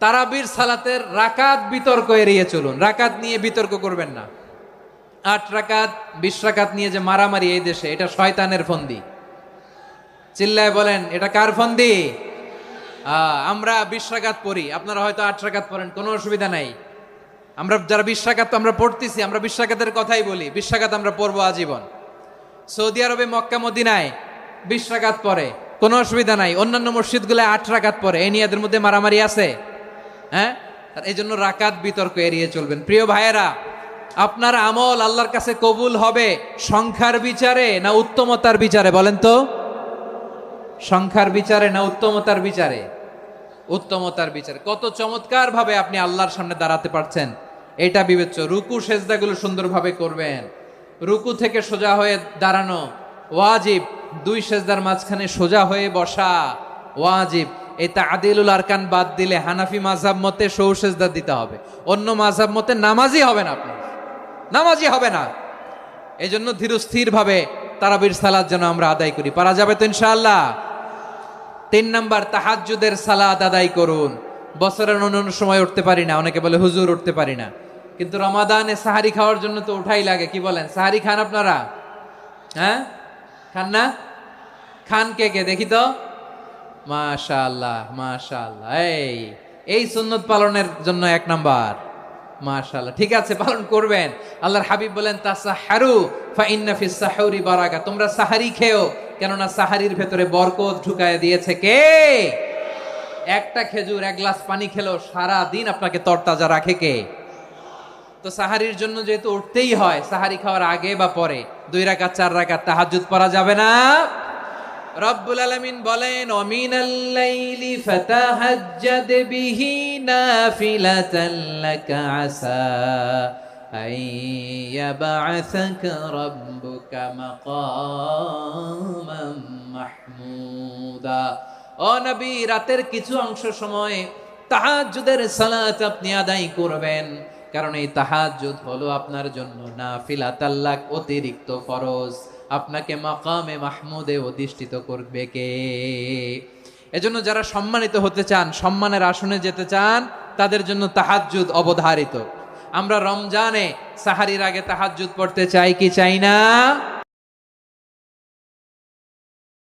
তারাবির সালাতের রাকাত বিতর্ক এড়িয়ে চলুন। রাকাত নিয়ে বিতর্ক করবেন না। 8 রাকাত 20 রাকাত নিয়ে যে মারামারি এই দেশে, এটা শয়তানের ফন্দি। চিল্লায় বলেন, এটা কার ফন্দি? আমরা 20 রাকাত পড়ি, আপনারা হয়তো 8 রাকাত পড়েন, কোনো অসুবিধা নাই। আমরা যারা 20 রাকাত তো আমরা পড়তেছি, আমরা 20 রাকাতের কথাই বলি। 20 রাকাত আমরা পড়বো আজীবন। সৌদি আরবে মক্কা মদিনায় 20 রাকাত পড়ে, কোনো অসুবিধা নাই। অন্যান্য মসজিদগুলো 8 রাকাত পড়ে, এই নিয়ে এদের মধ্যে মারামারি আছে? হ্যাঁ, এই জন্য রাকাত বিতর্ক এড়িয়ে চলবেন। প্রিয় ভাইয়েরা, আপনার আমল আল্লাহর কাছে কবুল হবে সংখ্যার বিচারে না উত্তমতার বিচারে? বলেন তো, সংখ্যার বিচারে না উত্তমতার বিচারে? উত্তমতার বিচারে। কত চমৎকার ভাবে আপনি আল্লাহর সামনে দাঁড়াতে পারছেন এটা বিবেচ্য। রুকু সেজদাগুলো সুন্দরভাবে করবেন। রুকু থেকে সোজা হয়ে দাঁড়ানো ওয়াজিব, 2 সেজদার মাঝখানে সোজা হয়ে বসা ওয়াজিব। এই তা'দীলুল আরকান বাদ দিলে হানাফি মাযহাব মতে সৌ সেজদা দিতে হবে। অন্য মাযহাব মতে নামাজই হবে না, আপনি নামাজই হবে না। এই জন্য ধীরস্থির ভাবে তারাবির সালাত যেন আমরা আদায় করি। পারা যাবে তো ইনশাআল্লাহ? 3 নাম্বার, তাহাজ্জুদের সালাত আদায় করুন। বছরের অন্য সময় উঠতে পারি না, অনেকে বলে হুজুর উঠতে পারি না, কিন্তু রমাদানে সাহারি খাওয়ার জন্য তো উঠাই লাগে। কি বলেন, সাহারি খান আপনারা? হ্যাঁ, খান না? খান কে কে দেখি তো? মাশাআল্লাহ মাশাআল্লাহ। এই সুন্নত পালনের জন্য 1 নাম্বার। মাশাআল্লাহ, ঠিক আছে, পালন করবেন। আল্লাহর হাবিব বলেন, তাসাহারু ফা ইন্না ফিস সাহুরি বারাকা। তোমরা সাহারি খেও, কেননা সাহারির ভেতরে বরকত ঢুকায় দিয়েছে কে? একটা খেজুর, 1 গ্লাস পানি খেলেও সারা দিন আপনাকে তরতাজা রাখে কে? তো সাহারির জন্য যেহেতু উঠতেই হয়, সাহারি খাওয়ার আগে বা পরে 2 রাকাত 4 রাকাত তাহাজ্জুদ পড়া যাবে না? রব্বুল আলামিন বলেন, ওয়ামিনাল লাইলি ফাতাহাজ্জাদ বিহি নাফিলাতান লাকা আসা আইয়াবআসাকা রাব্বুকা মাকামান মাহমুদা। ও নবী, রাতের কিছু অংশ সময় তাহাজ্জুদের সালাত আপনি আদায় করবেন, কারণ এই তাহাজ্জুদ হলো আপনার জন্য নাফিলাতাল লাক, অতিরিক্ত ফরজ। আপনাকে মাকামে মাহমুদে অধিষ্ঠিত করবে কে? এজন্য যারা সম্মানিত হতে চান, সম্মানের আসনে যেতে চান, তাদের জন্য তাহাজ্জুদ অবধারিত। আমরা রমজানে সাহারির আগে তাহাজ্জুদ পড়তে চাই কি চাই না?